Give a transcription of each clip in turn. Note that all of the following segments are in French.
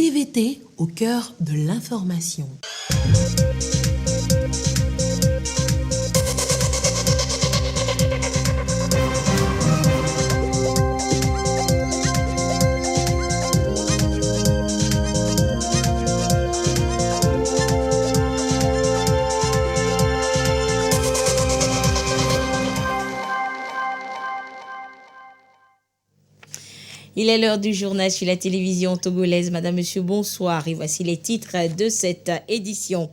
TVT au cœur de l'information. Il est l'heure du journal sur la télévision togolaise. Madame, Monsieur, bonsoir. Et voici les titres de cette édition.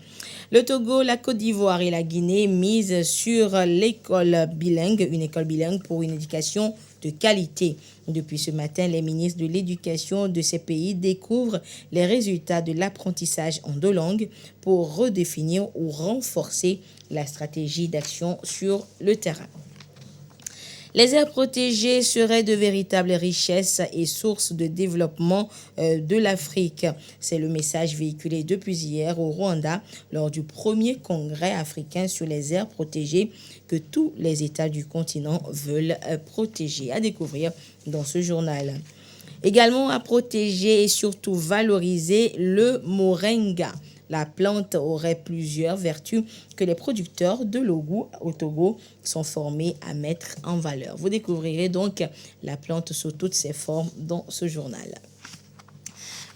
Le Togo, la Côte d'Ivoire et la Guinée misent sur l'école bilingue, une école bilingue pour une éducation de qualité. Depuis ce matin, les ministres de l'éducation de ces pays découvrent les résultats de l'apprentissage en 2 langues pour redéfinir ou renforcer la stratégie d'action sur le terrain. Les aires protégées seraient de véritables richesses et sources de développement de l'Afrique. C'est le message véhiculé depuis hier au Rwanda lors du premier congrès africain sur les aires protégées que tous les États du continent veulent protéger. À découvrir dans ce journal. Également à protéger et surtout valoriser le moringa. La plante aurait plusieurs vertus que les producteurs de l'Ogo au Togo sont formés à mettre en valeur. Vous découvrirez donc la plante sous toutes ses formes dans ce journal.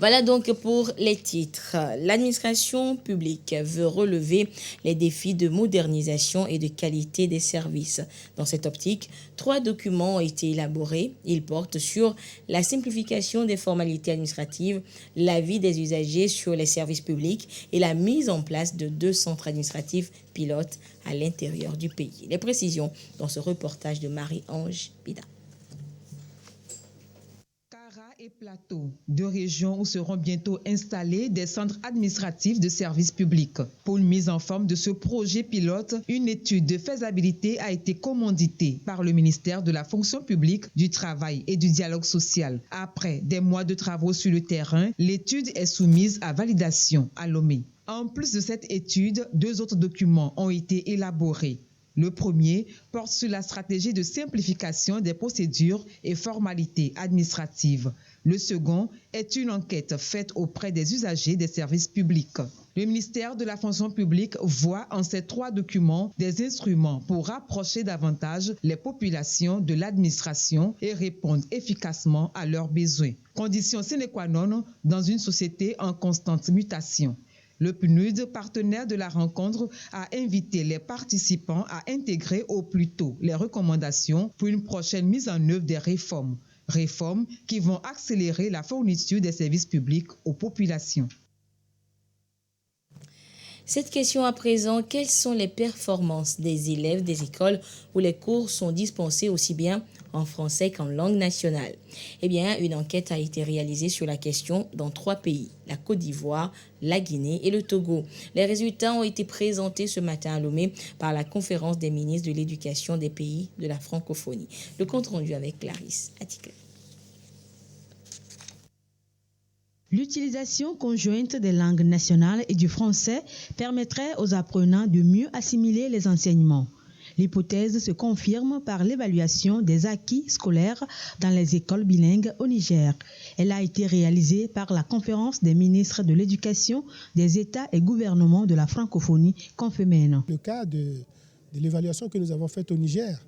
Voilà donc pour les titres. L'administration publique veut relever les défis de modernisation et de qualité des services. Dans cette optique, 3 documents ont été élaborés. Ils portent sur la simplification des formalités administratives, l'avis des usagers sur les services publics et la mise en place de 2 centres administratifs pilotes à l'intérieur du pays. Les précisions dans ce reportage de Marie-Ange Bida. Et plateaux, 2 régions où seront bientôt installés des centres administratifs de services publics. Pour une mise en forme de ce projet pilote, une étude de faisabilité a été commanditée par le ministère de la fonction publique, du travail et du dialogue social. Après des mois de travaux sur le terrain, l'étude est soumise à validation à Lomé. En plus de cette étude, 2 autres documents ont été élaborés. Le premier porte sur la stratégie de simplification des procédures et formalités administratives. Le second est une enquête faite auprès des usagers des services publics. Le ministère de la fonction publique voit en ces 3 documents des instruments pour rapprocher davantage les populations de l'administration et répondre efficacement à leurs besoins. Condition sine qua non dans une société en constante mutation. Le PNUD, partenaire de la rencontre, a invité les participants à intégrer au plus tôt les recommandations pour une prochaine mise en œuvre des réformes. Réformes qui vont accélérer la fourniture des services publics aux populations. Cette question à présent, quelles sont les performances des élèves des écoles où les cours sont dispensés aussi bien en français qu'en langue nationale? Eh bien, une enquête a été réalisée sur la question dans 3 pays, la Côte d'Ivoire, la Guinée et le Togo. Les résultats ont été présentés ce matin à Lomé par la conférence des ministres de l'éducation des pays de la francophonie. Le compte rendu avec Clarisse Atticle. L'utilisation conjointe des langues nationales et du français permettrait aux apprenants de mieux assimiler les enseignements. L'hypothèse se confirme par l'évaluation des acquis scolaires dans les écoles bilingues au Niger. Elle a été réalisée par la conférence des ministres de l'Éducation des États et gouvernements de la francophonie confémène. Le cas de l'évaluation que nous avons faite au Niger,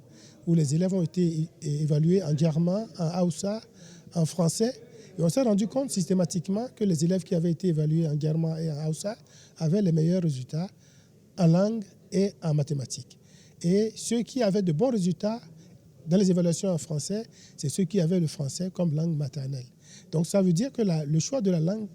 où les élèves ont été évalués en Djarma, en Hausa, en français, et on s'est rendu compte systématiquement que les élèves qui avaient été évalués en Djarma et en Hausa avaient les meilleurs résultats en langue et en mathématiques. Et ceux qui avaient de bons résultats dans les évaluations en français, c'est ceux qui avaient le français comme langue maternelle. Donc ça veut dire que le choix de la langue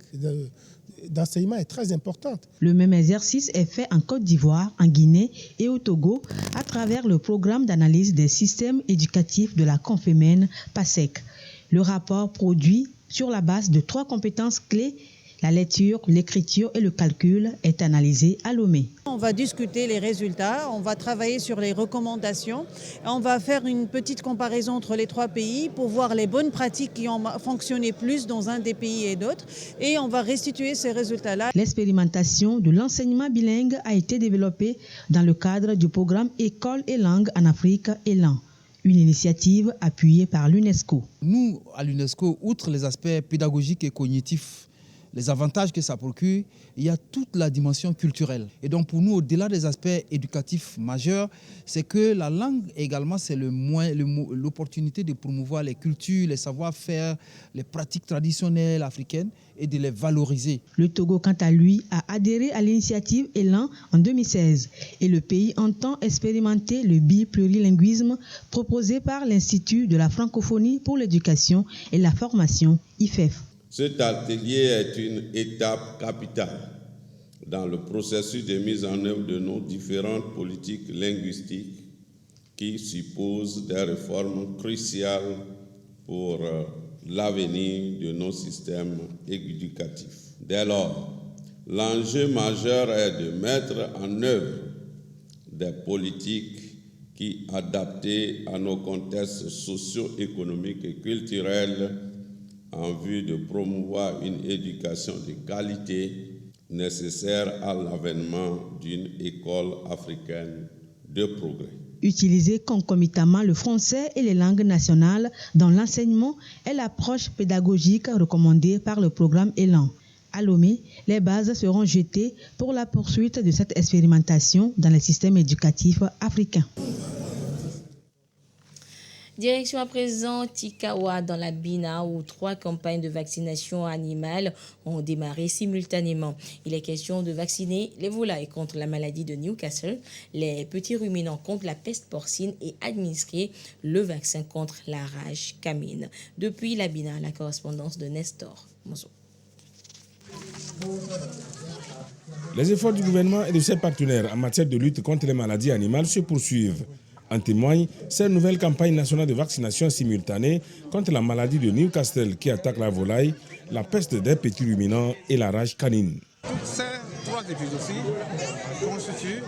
d'enseignement est très important. Le même exercice est fait en Côte d'Ivoire, en Guinée et au Togo à travers le programme d'analyse des systèmes éducatifs de la Confémène PASEC. Le rapport produit sur la base de 3 compétences clés, la lecture, l'écriture et le calcul, est analysé à Lomé. On va discuter les résultats, on va travailler sur les recommandations, on va faire une petite comparaison entre les 3 pays pour voir les bonnes pratiques qui ont fonctionné plus dans un des pays et d'autres, et on va restituer ces résultats-là. L'expérimentation de l'enseignement bilingue a été développée dans le cadre du programme École et langue en Afrique, ELAN. Une initiative appuyée par l'UNESCO. Nous, à l'UNESCO, outre les aspects pédagogiques et cognitifs les avantages que ça procure, il y a toute la dimension culturelle. Et donc pour nous, au-delà des aspects éducatifs majeurs, c'est que la langue également, c'est l'opportunité de promouvoir les cultures, les savoir-faire, les pratiques traditionnelles africaines et de les valoriser. Le Togo, quant à lui, a adhéré à l'initiative Élan en 2016 et le pays entend expérimenter le biplurilinguisme proposé par l'Institut de la francophonie pour l'éducation et la formation, IFEF. Cet atelier est une étape capitale dans le processus de mise en œuvre de nos différentes politiques linguistiques qui supposent des réformes cruciales pour l'avenir de nos systèmes éducatifs. Dès lors, l'enjeu majeur est de mettre en œuvre des politiques qui, adaptées à nos contextes socio-économiques et culturels, en vue de promouvoir une éducation de qualité nécessaire à l'avènement d'une école africaine de progrès. Utiliser concomitamment le français et les langues nationales dans l'enseignement est l'approche pédagogique recommandée par le programme Élan. À Lomé, les bases seront jetées pour la poursuite de cette expérimentation dans les systèmes éducatifs africains. Direction à présent Tikawa dans la Bina où 3 campagnes de vaccination animale ont démarré simultanément. Il est question de vacciner les volailles contre la maladie de Newcastle, les petits ruminants contre la peste porcine et administrer le vaccin contre la rage canine. Depuis la Bina, la correspondance de Nestor Mozo. Les efforts du gouvernement et de ses partenaires en matière de lutte contre les maladies animales se poursuivent. En témoigne cette nouvelle campagne nationale de vaccination simultanée contre la maladie de Newcastle qui attaque la volaille, la peste des petits ruminants et la rage canine. Toutes ces 3 épidémies constituent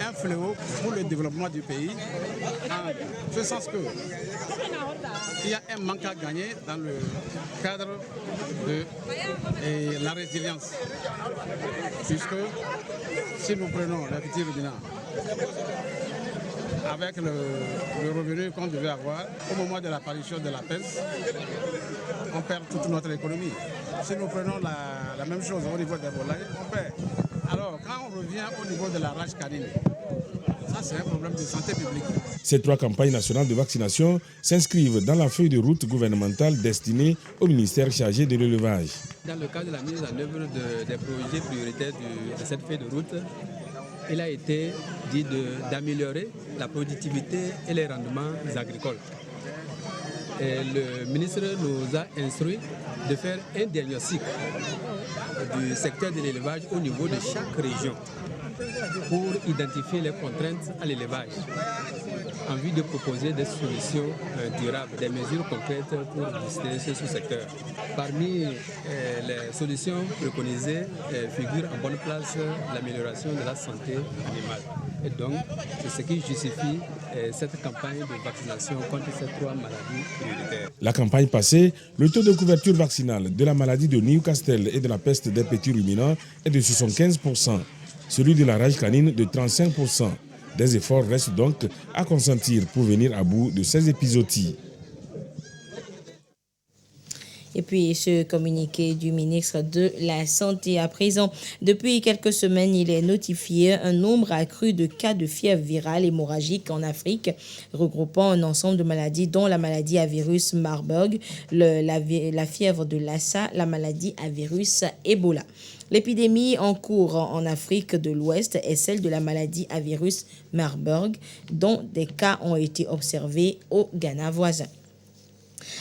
un fléau pour le développement du pays, en ce sens qu'il y a un manque à gagner dans le cadre de la résilience. Puisque si nous prenons les petits ruminants, avec le revenu qu'on devait avoir au moment de l'apparition de la peste, on perd toute notre économie. Si nous prenons la même chose au niveau des volailles, on perd. Alors, quand on revient au niveau de la rage canine, ça c'est un problème de santé publique. Ces 3 campagnes nationales de vaccination s'inscrivent dans la feuille de route gouvernementale destinée au ministère chargé de l'élevage. Dans le cadre de la mise en œuvre des projets prioritaires de cette feuille de route, il a été dit d'améliorer la productivité et les rendements agricoles. Et le ministre nous a instruit de faire un diagnostic du secteur de l'élevage au niveau de chaque région pour identifier les contraintes à l'élevage en vue de proposer des solutions durables, des mesures concrètes pour booster ce sous-secteur. Parmi les solutions préconisées figure en bonne place l'amélioration de la santé animale. Et donc, c'est ce qui justifie cette campagne de vaccination contre ces 3 maladies prioritaires. La campagne passée, le taux de couverture vaccinale de la maladie de Newcastle et de la peste des petits ruminants est de 75%, celui de la rage canine de 35%. Des efforts restent donc à consentir pour venir à bout de ces épizooties. Et puis ce communiqué du ministre de la Santé à présent. Depuis quelques semaines, il est notifié un nombre accru de cas de fièvre virale hémorragique en Afrique, regroupant un ensemble de maladies dont la maladie à virus Marburg, la fièvre de Lassa, la maladie à virus Ebola. L'épidémie en cours en Afrique de l'Ouest est celle de la maladie à virus Marburg, dont des cas ont été observés au Ghana voisin.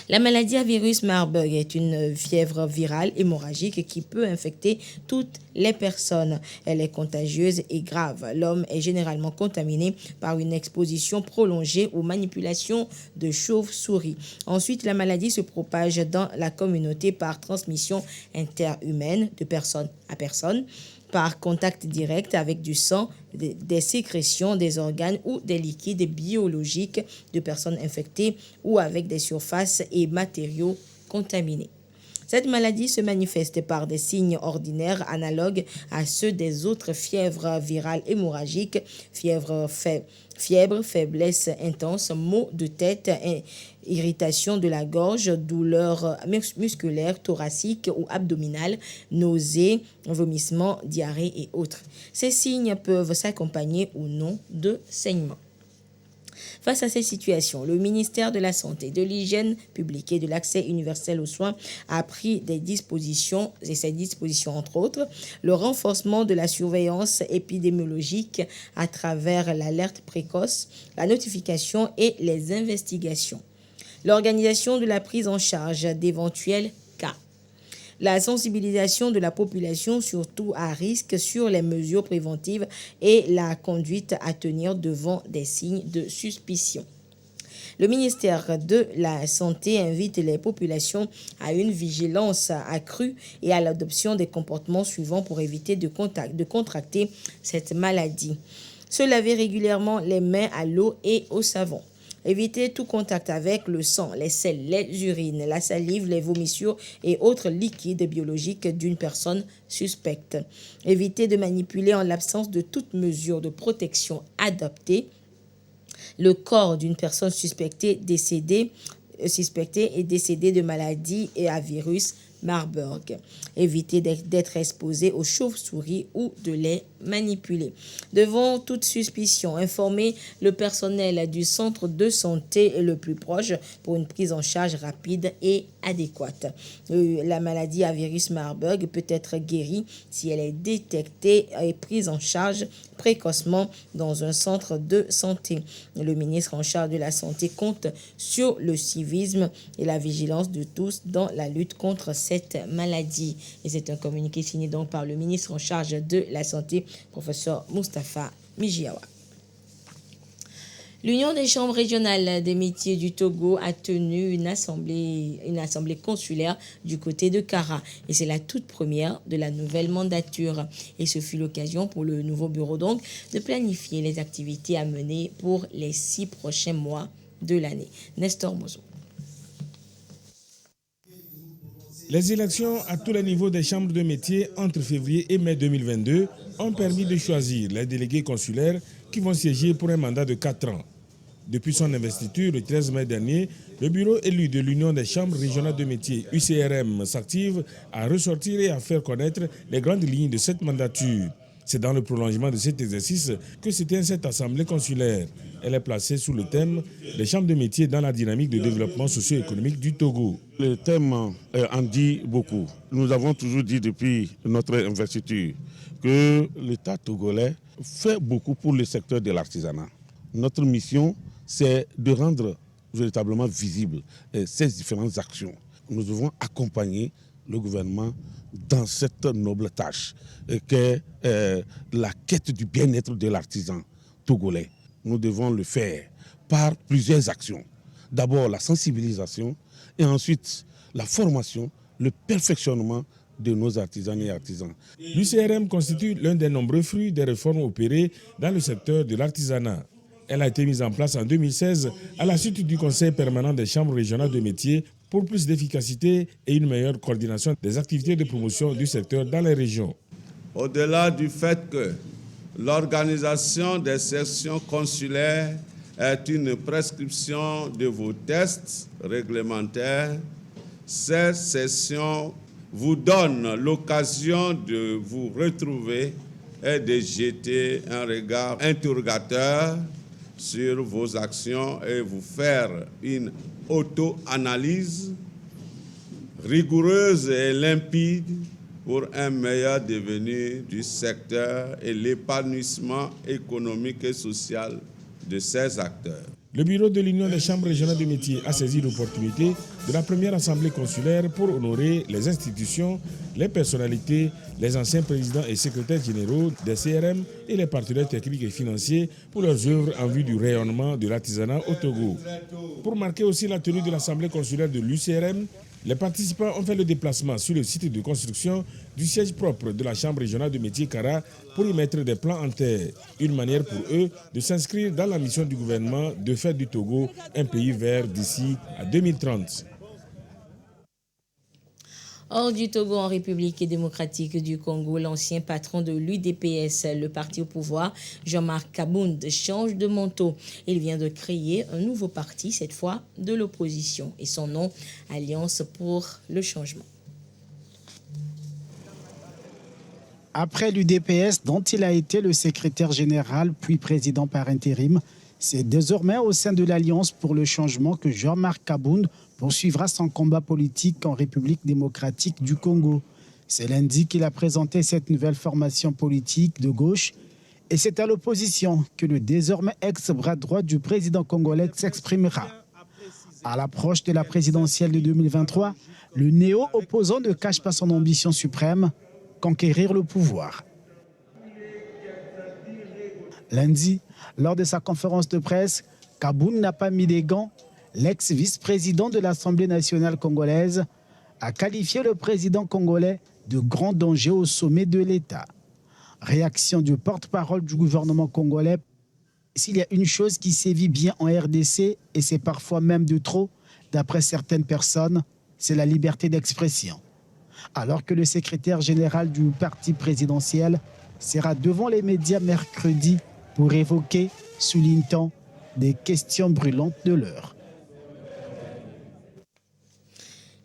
La maladie à virus Marburg est une fièvre virale hémorragique qui peut infecter toutes les personnes. Elle est contagieuse et grave. L'homme est généralement contaminé par une exposition prolongée aux manipulations de chauves-souris. Ensuite, la maladie se propage dans la communauté par transmission interhumaine de personne à personne, par contact direct avec du sang, des sécrétions, des organes ou des liquides biologiques de personnes infectées ou avec des surfaces et matériaux contaminés. Cette maladie se manifeste par des signes ordinaires analogues à ceux des autres fièvres virales hémorragiques, fièvre, faiblesse intense, maux de tête, irritation de la gorge, douleurs musculaires, thoraciques ou abdominales, nausées, vomissements, diarrhée et autres. Ces signes peuvent s'accompagner ou non de saignements. Face à ces situations, le ministère de la Santé, de l'Hygiène publique et de l'Accès universel aux soins a pris des dispositions, et ces dispositions entre autres, le renforcement de la surveillance épidémiologique à travers l'alerte précoce, la notification et les investigations, l'organisation de la prise en charge d'éventuels cas, la sensibilisation de la population surtout à risque sur les mesures préventives et la conduite à tenir devant des signes de suspicion. Le ministère de la Santé invite les populations à une vigilance accrue et à l'adoption des comportements suivants pour éviter de contracter cette maladie. Se laver régulièrement les mains à l'eau et au savon. Éviter tout contact avec le sang, les selles, les urines, la salive, les vomissures et autres liquides biologiques d'une personne suspecte. Éviter de manipuler en l'absence de toute mesure de protection adaptée le corps d'une personne suspectée et décédée de maladie et à virus Marburg. Éviter d'être exposé aux chauves-souris ou de les manipuler. Devant toute suspicion, informer le personnel du centre de santé le plus proche pour une prise en charge rapide et adéquate. La maladie à virus Marburg peut être guérie si elle est détectée et prise en charge précocement dans un centre de santé. Le ministre en charge de la santé compte sur le civisme et la vigilance de tous dans la lutte contre cette maladie. Et c'est un communiqué signé donc par le ministre en charge de la santé, professeur Moustapha Mijiawa. L'Union des chambres régionales des métiers du Togo a tenu une assemblée consulaire du côté de Kara. Et c'est la toute première de la nouvelle mandature. Et ce fut l'occasion pour le nouveau bureau donc de planifier les activités à mener pour les 6 prochains mois de l'année. Nestor Mozo. Les élections à tous les niveaux des chambres de métiers entre février et mai 2022 ont permis de choisir les délégués consulaires qui vont siéger pour un mandat de 4 ans. Depuis son investiture le 13 mai dernier, le bureau élu de l'Union des chambres régionales de métiers UCRM s'active à ressortir et à faire connaître les grandes lignes de cette mandature. C'est dans le prolongement de cet exercice que se tient cette assemblée consulaire. Elle est placée sous le thème « Les chambres de métiers dans la dynamique de développement socio-économique du Togo ». Le thème en dit beaucoup. Nous avons toujours dit depuis notre investiture que l'État togolais fait beaucoup pour le secteur de l'artisanat. Notre mission, c'est de rendre véritablement visibles ces différentes actions. Nous devons accompagner le gouvernement dans cette noble tâche qu'est la quête du bien-être de l'artisan togolais. Nous devons le faire par plusieurs actions. D'abord la sensibilisation et ensuite la formation, le perfectionnement de nos artisans et artisans. L'UCRM constitue l'un des nombreux fruits des réformes opérées dans le secteur de l'artisanat. Elle a été mise en place en 2016 à la suite du Conseil permanent des chambres régionales de métiers pour plus d'efficacité et une meilleure coordination des activités de promotion du secteur dans les régions. Au-delà du fait que l'organisation des sessions consulaires est une prescription de vos tests réglementaires, ces sessions vous donnent l'occasion de vous retrouver et de jeter un regard interrogateur sur vos actions et vous faire une auto-analyse rigoureuse et limpide pour un meilleur devenir du secteur et l'épanouissement économique et social de ces acteurs. Le bureau de l'Union des chambres régionales de métiers a saisi l'opportunité de la première assemblée consulaire pour honorer les institutions, les personnalités, les anciens présidents et secrétaires généraux des CRM et les partenaires techniques et financiers pour leurs œuvres en vue du rayonnement de l'artisanat au Togo. Pour marquer aussi la tenue de l'assemblée consulaire de l'UCRM, les participants ont fait le déplacement sur le site de construction du siège propre de la Chambre régionale de métiers Kara pour y mettre des plans en terre. Une manière pour eux de s'inscrire dans la mission du gouvernement de faire du Togo un pays vert d'ici à 2030. Hors du Togo, en République démocratique du Congo, l'ancien patron de l'UDPS, le parti au pouvoir, Jean-Marc Kabound, change de manteau. Il vient de créer un nouveau parti, cette fois de l'opposition, et son nom, Alliance pour le changement. Après l'UDPS, dont il a été le secrétaire général puis président par intérim, c'est désormais au sein de l'Alliance pour le changement que Jean-Marc Kabound poursuivra son combat politique en République démocratique du Congo. C'est lundi qu'il a présenté cette nouvelle formation politique de gauche et c'est à l'opposition que le désormais ex-bras droit du président congolais s'exprimera. À l'approche de la présidentielle de 2023, le néo-opposant ne cache pas son ambition suprême, conquérir le pouvoir. Lundi, lors de sa conférence de presse, Kabound n'a pas mis des gants. L'ex-vice-président de l'Assemblée nationale congolaise a qualifié le président congolais de grand danger au sommet de l'État. Réaction du porte-parole du gouvernement congolais. S'il y a une chose qui sévit bien en RDC, et c'est parfois même de trop, d'après certaines personnes, c'est la liberté d'expression. Alors que le secrétaire général du parti présidentiel sera devant les médias mercredi pour évoquer, souligne-t-on, des questions brûlantes de l'heure.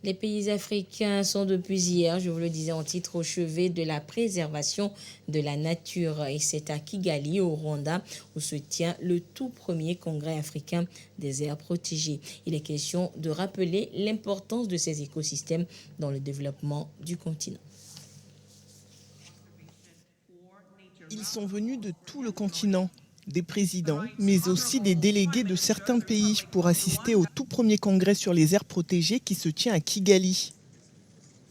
Les pays africains sont depuis hier, je vous le disais en titre, au chevet de la préservation de la nature. Et c'est à Kigali, au Rwanda, où se tient le tout premier congrès africain des aires protégées. Il est question de rappeler l'importance de ces écosystèmes dans le développement du continent. Ils sont venus de tout le continent, des présidents, mais aussi des délégués de certains pays pour assister au tout premier congrès sur les aires protégées qui se tient à Kigali.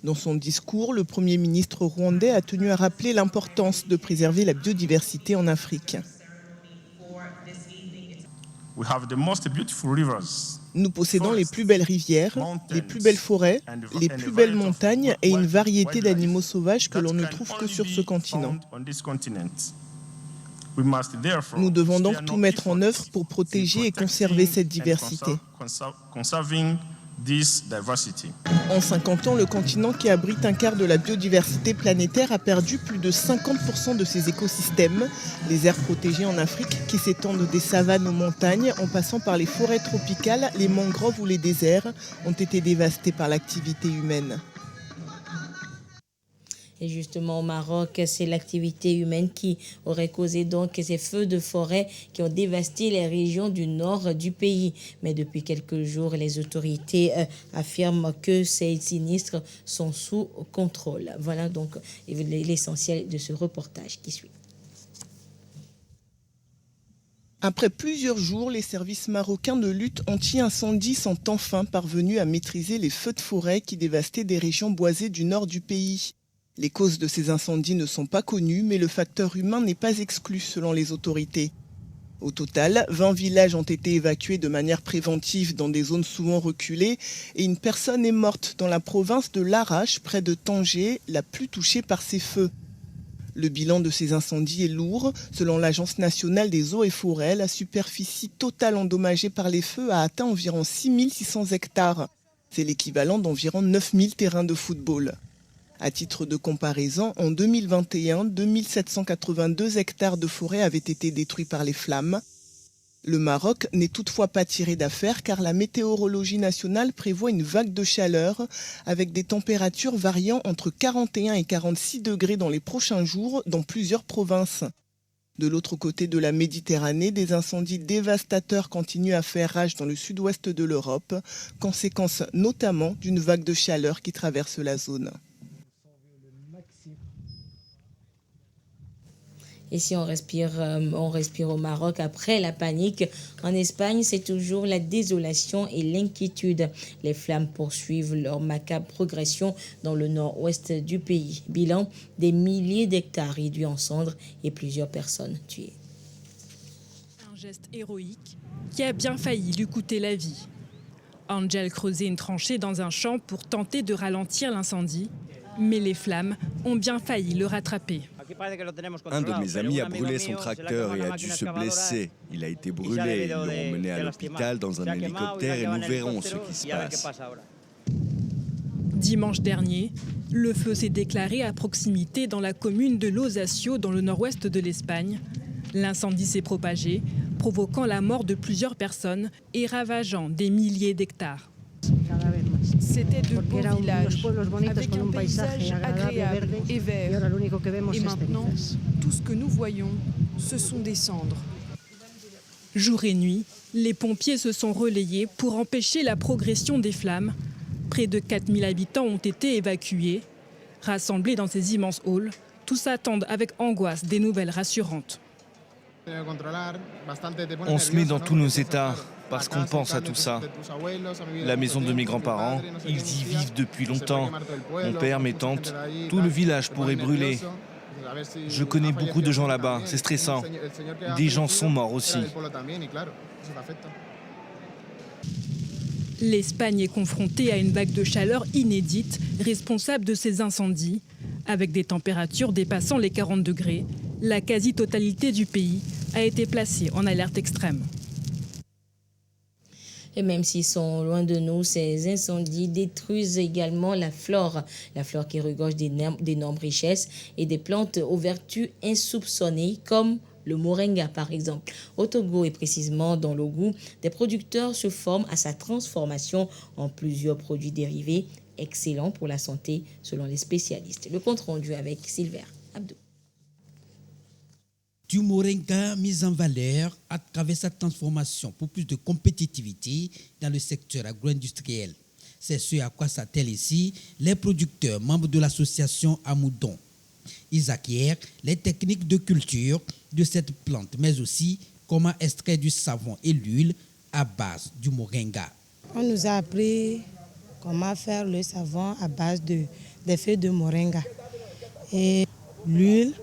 Dans son discours, le Premier ministre rwandais a tenu à rappeler l'importance de préserver la biodiversité en Afrique. Nous possédons les plus belles rivières, les plus belles forêts, les plus belles montagnes et une variété d'animaux sauvages que l'on ne trouve que sur ce continent. Nous devons donc tout mettre en œuvre pour protéger et conserver cette diversité. En 50 ans, le continent qui abrite un quart de la biodiversité planétaire a perdu plus de 50% de ses écosystèmes. Les aires protégées en Afrique, qui s'étendent des savanes aux montagnes, en passant par les forêts tropicales, les mangroves ou les déserts, ont été dévastées par l'activité humaine. Et justement au Maroc, c'est l'activité humaine qui aurait causé donc ces feux de forêt qui ont dévasté les régions du nord du pays. Mais depuis quelques jours, les autorités affirment que ces sinistres sont sous contrôle. Voilà donc l'essentiel de ce reportage qui suit. Après plusieurs jours, les services marocains de lutte anti-incendie sont enfin parvenus à maîtriser les feux de forêt qui dévastaient des régions boisées du nord du pays. Les causes de ces incendies ne sont pas connues, mais le facteur humain n'est pas exclu selon les autorités. Au total, 20 villages ont été évacués de manière préventive dans des zones souvent reculées et une personne est morte dans la province de Larache, près de Tanger, la plus touchée par ces feux. Le bilan de ces incendies est lourd. Selon l'Agence nationale des eaux et forêts, la superficie totale endommagée par les feux a atteint environ 6600 hectares. C'est l'équivalent d'environ 9000 terrains de football. À titre de comparaison, en 2021, 2782 hectares de forêt avaient été détruits par les flammes. Le Maroc n'est toutefois pas tiré d'affaire car la météorologie nationale prévoit une vague de chaleur avec des températures variant entre 41 et 46 degrés dans les prochains jours dans plusieurs provinces. De l'autre côté de la Méditerranée, des incendies dévastateurs continuent à faire rage dans le sud-ouest de l'Europe, conséquence notamment d'une vague de chaleur qui traverse la zone. Et si on respire au Maroc après la panique, en Espagne, c'est toujours la désolation et l'inquiétude. Les flammes poursuivent leur macabre progression dans le nord-ouest du pays. Bilan, des milliers d'hectares réduits en cendres et plusieurs personnes tuées. Un geste héroïque qui a bien failli lui coûter la vie. Angel creusait une tranchée dans un champ pour tenter de ralentir l'incendie, mais les flammes ont bien failli le rattraper. Un de mes amis a brûlé son tracteur et a dû se blesser. Il a été brûlé, ils l'ont emmené à l'hôpital dans un hélicoptère et nous verrons ce qui se passe. Dimanche dernier, le feu s'est déclaré à proximité dans la commune de Losasio, dans le nord-ouest de l'Espagne. L'incendie s'est propagé, provoquant la mort de plusieurs personnes et ravageant des milliers d'hectares. C'était de beaux villages, avec un paysage agréable et vert. Et maintenant, tout ce que nous voyons, ce sont des cendres. Jour et nuit, les pompiers se sont relayés pour empêcher la progression des flammes. Près de 4000 habitants ont été évacués. Rassemblés dans ces immenses halls, tous attendent avec angoisse des nouvelles rassurantes. On se met dans tous nos états parce qu'on pense à tout ça. La maison de mes grands-parents, ils y vivent depuis longtemps. Mon père, mes tantes, tout le village pourrait brûler. Je connais beaucoup de gens là-bas, c'est stressant. Des gens sont morts aussi. L'Espagne est confrontée à une vague de chaleur inédite, responsable de ces incendies. Avec des températures dépassant les 40 degrés, la quasi-totalité du pays a été placée en alerte extrême. Et même s'ils sont loin de nous, ces incendies détruisent également la flore qui regorge d'énormes richesses et des plantes aux vertus insoupçonnées comme le moringa par exemple. Au Togo et précisément dans l'Ogooué, des producteurs se forment à sa transformation en plusieurs produits dérivés excellents pour la santé selon les spécialistes. Le compte rendu avec Silver Abdou. Du moringa mis en valeur à travers sa transformation pour plus de compétitivité dans le secteur agro-industriel. C'est ce à quoi s'attellent ici les producteurs membres de l'association Amoudon. Ils acquièrent les techniques de culture de cette plante, mais aussi comment extraire du savon et l'huile à base du moringa. On nous a appris comment faire le savon à base des feuilles de moringa et l'huile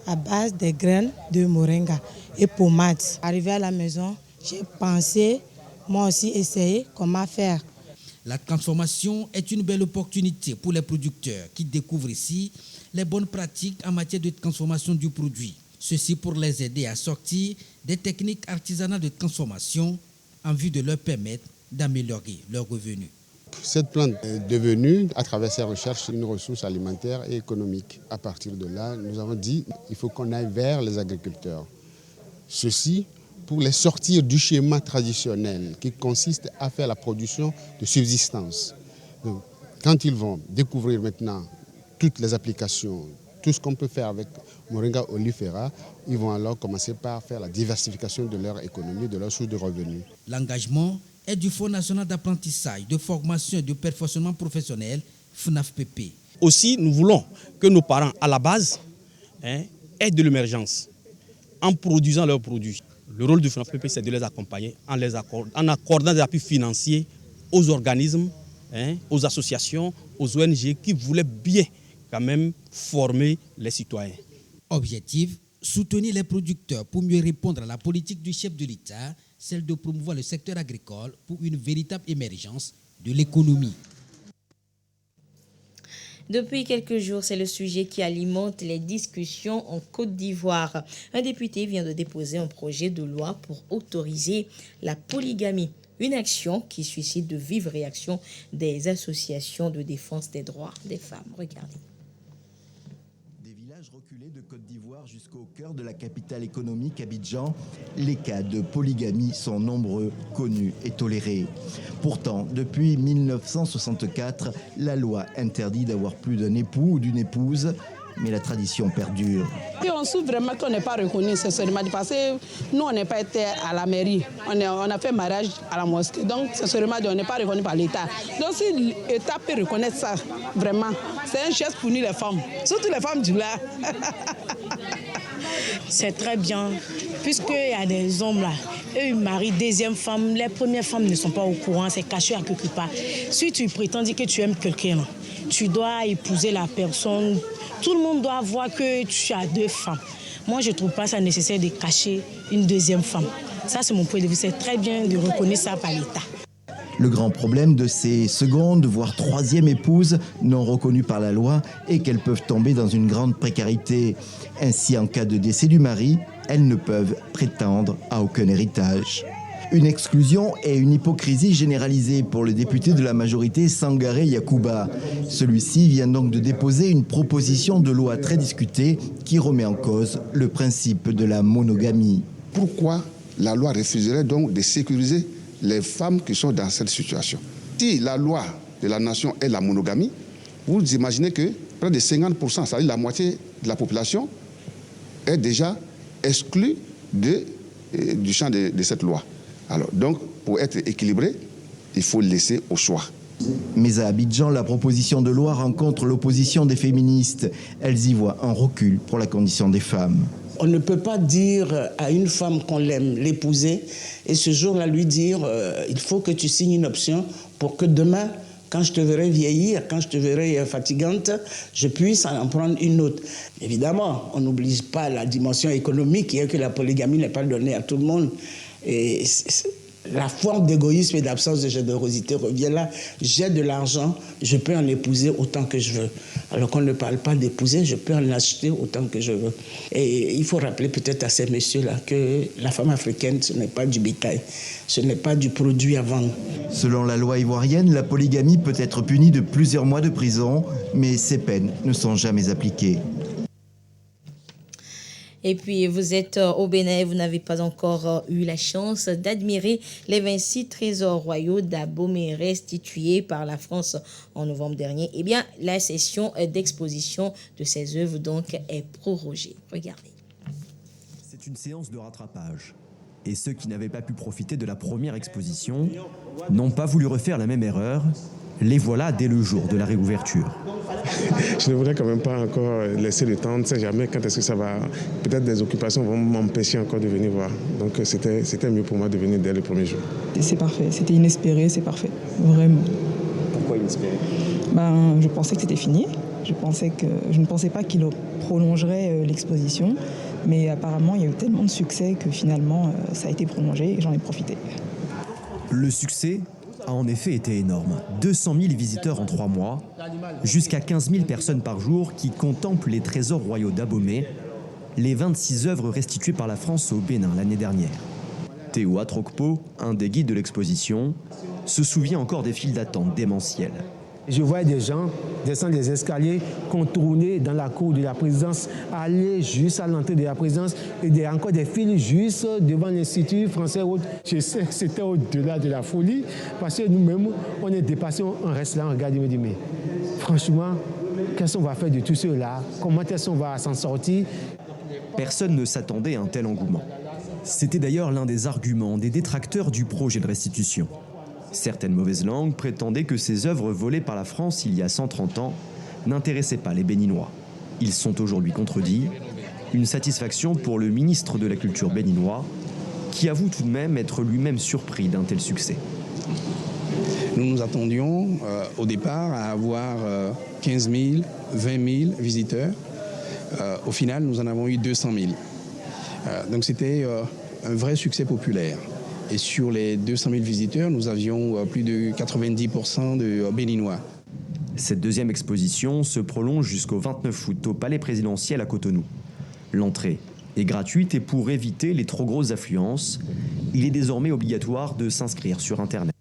à base des graines de moringa et pommade. Arrivé à la maison, j'ai pensé, moi aussi, essayer comment faire. La transformation est une belle opportunité pour les producteurs qui découvrent ici les bonnes pratiques en matière de transformation du produit. Ceci pour les aider à sortir des techniques artisanales de transformation en vue de leur permettre d'améliorer leurs revenus. Cette plante est devenue, à travers ses recherches, une ressource alimentaire et économique. À partir de là, nous avons dit qu'il faut qu'on aille vers les agriculteurs. Ceci pour les sortir du schéma traditionnel qui consiste à faire la production de subsistance. Donc, quand ils vont découvrir maintenant toutes les applications, tout ce qu'on peut faire avec Moringa oleifera, ils vont alors commencer par faire la diversification de leur économie, de leur source de revenus. L'engagement est du Fonds national d'apprentissage, de formation et de perfectionnement professionnel, FNAFPP. Aussi, nous voulons que nos parents, à la base, aident de l'émergence en produisant leurs produits. Le rôle du FNAFPP, c'est de les accompagner en accordant des appuis financiers aux organismes, aux associations, aux ONG qui voulaient bien quand même former les citoyens. Objectif, soutenir les producteurs pour mieux répondre à la politique du chef de l'État, celle de promouvoir le secteur agricole pour une véritable émergence de l'économie. Depuis quelques jours, c'est le sujet qui alimente les discussions en Côte d'Ivoire. Un député vient de déposer un projet de loi pour autoriser la polygamie. Une action qui suscite de vives réactions des associations de défense des droits des femmes. Regardez. Reculé de Côte d'Ivoire jusqu'au cœur de la capitale économique Abidjan, les cas de polygamie sont nombreux, connus et tolérés. Pourtant, depuis 1964, la loi interdit d'avoir plus d'un époux ou d'une épouse, mais la tradition perdure. Et on souffre vraiment qu'on n'est pas reconnu, sincèrement, parce que nous, on n'est pas été à la mairie, on a fait mariage à la mosquée, donc sincèrement, on n'est pas reconnu par l'État. Donc si l'État peut reconnaître ça, vraiment, c'est un geste pour nous les femmes, surtout les femmes du là. C'est très bien, puisqu'il y a des hommes là, eux ils marient deuxième femme, les premières femmes ne sont pas au courant, c'est caché à quelque part. Si tu prétends dire que tu aimes quelqu'un, tu dois épouser la personne. Tout le monde doit voir que tu as deux femmes. Moi, je ne trouve pas ça nécessaire de cacher une deuxième femme. Ça, c'est mon point de vue. C'est très bien de reconnaître ça par l'État. Le grand problème de ces secondes, voire troisième épouses non reconnues par la loi est qu'elles peuvent tomber dans une grande précarité. Ainsi, en cas de décès du mari, elles ne peuvent prétendre à aucun héritage. Une exclusion et une hypocrisie généralisée pour le député de la majorité Sangaré Yacouba. Celui-ci vient donc de déposer une proposition de loi très discutée qui remet en cause le principe de la monogamie. Pourquoi la loi refuserait donc de sécuriser les femmes qui sont dans cette situation? Si la loi de la nation est la monogamie, vous imaginez que près de 50%, c'est-à-dire la moitié de la population, est déjà exclue du champ de cette loi. Alors, donc, pour être équilibré, il faut laisser au choix. Mais à Abidjan, la proposition de loi rencontre l'opposition des féministes. Elles y voient un recul pour la condition des femmes. On ne peut pas dire à une femme qu'on l'aime, l'épouser, et ce jour-là lui dire il faut que tu signes une option pour que demain, quand je te verrai vieillir, quand je te verrai fatigante, je puisse en prendre une autre. Évidemment, on n'oblige pas la dimension économique, qui est que la polygamie n'est pas donnée à tout le monde. Et la forme d'égoïsme et d'absence de générosité revient là. J'ai de l'argent, je peux en épouser autant que je veux. Alors qu'on ne parle pas d'épouser, je peux en acheter autant que je veux. Et il faut rappeler peut-être à ces messieurs-là que la femme africaine, ce n'est pas du bétail, ce n'est pas du produit à vendre. Selon la loi ivoirienne, la polygamie peut être punie de plusieurs mois de prison, mais ces peines ne sont jamais appliquées. Et puis, vous êtes au Bénin, vous n'avez pas encore eu la chance d'admirer les 26 trésors royaux d'Abomey restitués par la France en novembre dernier. Eh bien, la session d'exposition de ces œuvres donc est prorogée. Regardez. C'est une séance de rattrapage. Et ceux qui n'avaient pas pu profiter de la première exposition n'ont pas voulu refaire la même erreur. Les voilà dès le jour de la réouverture. Je ne voudrais quand même pas encore laisser le temps. On ne sait jamais quand est-ce que ça va... Peut-être des occupations vont m'empêcher encore de venir voir. Donc c'était mieux pour moi de venir dès le premier jour. C'est parfait. C'était inespéré, c'est parfait. Vraiment. Pourquoi inespéré? Je pensais que c'était fini. Je ne pensais pas qu'il prolongerait l'exposition. Mais apparemment, il y a eu tellement de succès que finalement, ça a été prolongé et j'en ai profité. Le succès a en effet été énorme. 200 000 visiteurs en 3 mois, jusqu'à 15 000 personnes par jour qui contemplent les trésors royaux d'Abomey, les 26 œuvres restituées par la France au Bénin l'année dernière. Théo Atrokpo, un des guides de l'exposition, se souvient encore des files d'attente démentielles. Je voyais des gens descendre des escaliers, contourner dans la cour de la présidence, aller juste à l'entrée de la présidence, et encore des files juste devant l'Institut français. Je sais que c'était au-delà de la folie, parce que nous-mêmes, on est dépassés, on reste là, on regarde, on me dit, mais franchement, qu'est-ce qu'on va faire de tout cela? Comment est-ce qu'on va s'en sortir? Personne ne s'attendait à un tel engouement. C'était d'ailleurs l'un des arguments des détracteurs du projet de restitution. Certaines mauvaises langues prétendaient que ces œuvres volées par la France il y a 130 ans n'intéressaient pas les Béninois. Ils sont aujourd'hui contredits. Une satisfaction pour le ministre de la Culture béninois, qui avoue tout de même être lui-même surpris d'un tel succès. Nous nous attendions au départ à avoir 15 000, 20 000 visiteurs. Au final, nous en avons eu 200 000. Donc c'était un vrai succès populaire. Et sur les 200 000 visiteurs, nous avions plus de 90% de Béninois. Cette deuxième exposition se prolonge jusqu'au 29 août au Palais présidentiel à Cotonou. L'entrée est gratuite et pour éviter les trop grosses affluences, il est désormais obligatoire de s'inscrire sur Internet.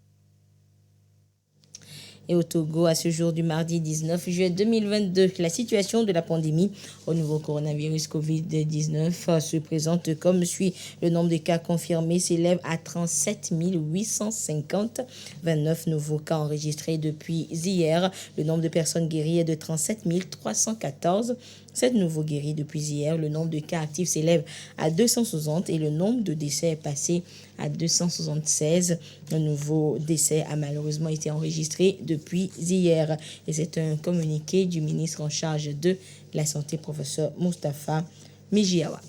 Et au Togo, à ce jour du mardi 19 juillet 2022, la situation de la pandémie au nouveau coronavirus Covid-19 se présente comme suit. Le nombre de cas confirmés s'élève à 37 850. 29 nouveaux cas enregistrés depuis hier. Le nombre de personnes guéries est de 37 314. 7 nouveaux guéris depuis hier. Le nombre de cas actifs s'élève à 260 et le nombre de décès est passé à 276. Un nouveau décès a malheureusement été enregistré depuis hier. Et c'est un communiqué du ministre en charge de la Santé, professeur Moustapha Mijiawa.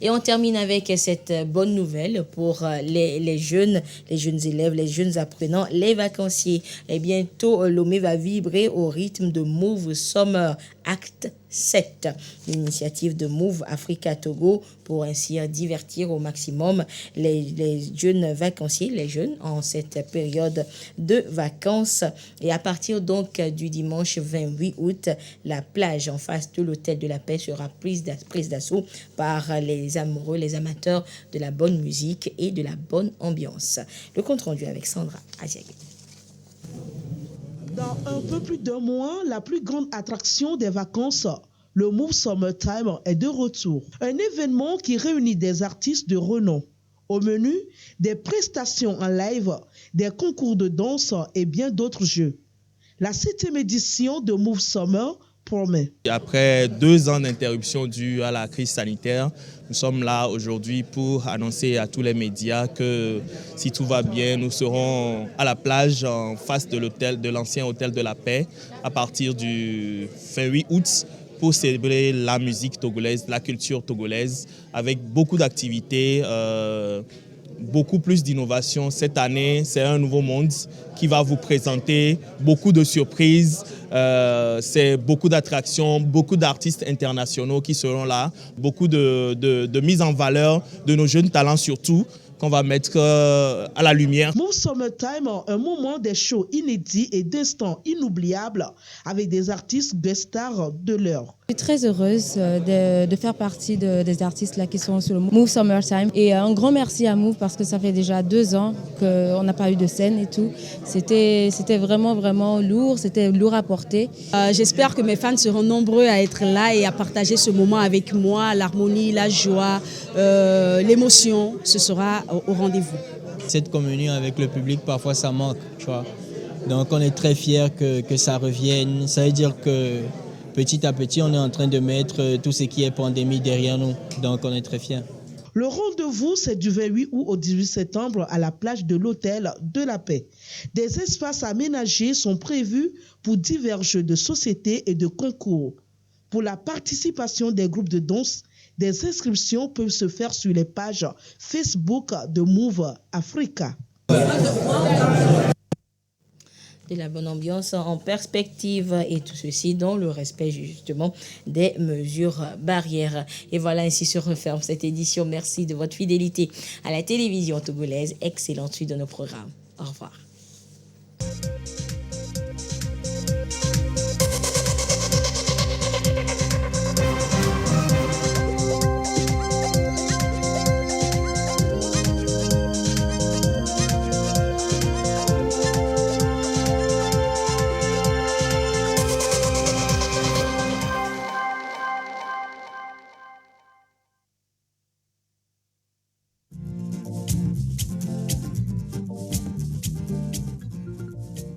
Et on termine avec cette bonne nouvelle pour les jeunes élèves, les jeunes apprenants, les vacanciers. Et bientôt, Lomé va vibrer au rythme de Move Summer Act 7. L'initiative de Move Africa Togo pour ainsi divertir au maximum les jeunes vacanciers, les jeunes en cette période de vacances. Et à partir donc du dimanche 28 août, la plage en face de l'hôtel de la Paix sera prise d'assaut par les amoureux, les amateurs de la bonne musique et de la bonne ambiance. Le compte rendu avec Sandra Asiague. Dans un peu plus d'un mois, la plus grande attraction des vacances, le Move Summertime, est de retour. Un événement qui réunit des artistes de renom. Au menu, des prestations en live, des concours de danse et bien d'autres jeux. La 7e édition de Move Summer promet. Après 2 ans d'interruption due à la crise sanitaire, nous sommes là aujourd'hui pour annoncer à tous les médias que si tout va bien, nous serons à la plage en face de l'ancien hôtel de la Paix à partir du 28 août pour célébrer la musique togolaise, la culture togolaise avec beaucoup d'activités, beaucoup plus d'innovation. Cette année, c'est un nouveau monde qui va vous présenter beaucoup de surprises. C'est beaucoup d'attractions, beaucoup d'artistes internationaux qui seront là, beaucoup de mise en valeur de nos jeunes talents surtout, qu'on va mettre à la lumière. Move Summertime, un moment des shows inédits et d'instants inoubliables avec des artistes best stars de l'heure. Je suis très heureuse de faire partie des artistes là qui sont sur le Move Summertime. Et un grand merci à Move parce que ça fait déjà 2 ans qu'on n'a pas eu de scène et tout. C'était vraiment, vraiment lourd, c'était lourd à porter. J'espère que mes fans seront nombreux à être là et à partager ce moment avec moi, l'harmonie, la joie, l'émotion, ce sera au rendez-vous. Cette communion avec le public, parfois ça manque, tu vois. Donc on est très fiers que ça revienne. Ça veut dire que petit à petit, on est en train de mettre tout ce qui est pandémie derrière nous. Donc on est très fiers. Le rendez-vous, c'est du 28 août au 18 septembre à la plage de l'hôtel de la Paix. Des espaces aménagés sont prévus pour divers jeux de société et de concours. Pour la participation des groupes de danse, des inscriptions peuvent se faire sur les pages Facebook de Move Africa. De la bonne ambiance en perspective et tout ceci dans le respect justement des mesures barrières. Et voilà, ainsi se referme cette édition. Merci de votre fidélité à la télévision togolaise. Excellente suite de nos programmes. Au revoir.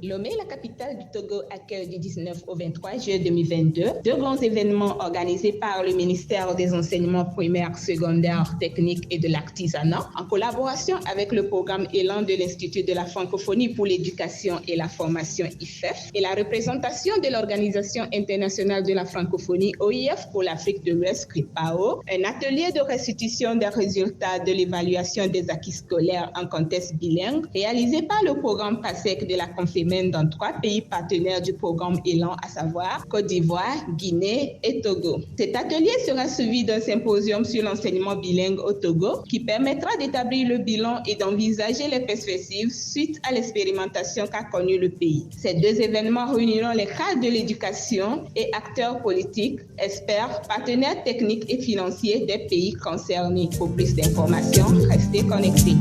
Lomé, la capitale du Togo, accueille du 19 au 23 juillet 2022 2 grands événements organisés par le ministère des Enseignements primaires, secondaires, techniques et de l'artisanat en collaboration avec le programme Élan de l'Institut de la francophonie pour l'éducation et la formation IFEF et la représentation de l'Organisation internationale de la francophonie OIF pour l'Afrique de l'Ouest, CRIPAO, un atelier de restitution des résultats de l'évaluation des acquis scolaires en contexte bilingue réalisé par le programme PASEC de la Confémène dans 3 pays partenaires du programme Élan, à savoir Côte d'Ivoire, Guinée et Togo. Cet atelier sera suivi d'un symposium sur l'enseignement bilingue au Togo qui permettra d'établir le bilan et d'envisager les perspectives suite à l'expérimentation qu'a connue le pays. Ces 2 événements réuniront les cadres de l'éducation et acteurs politiques, experts, partenaires techniques et financiers des pays concernés. Pour plus d'informations, restez connectés.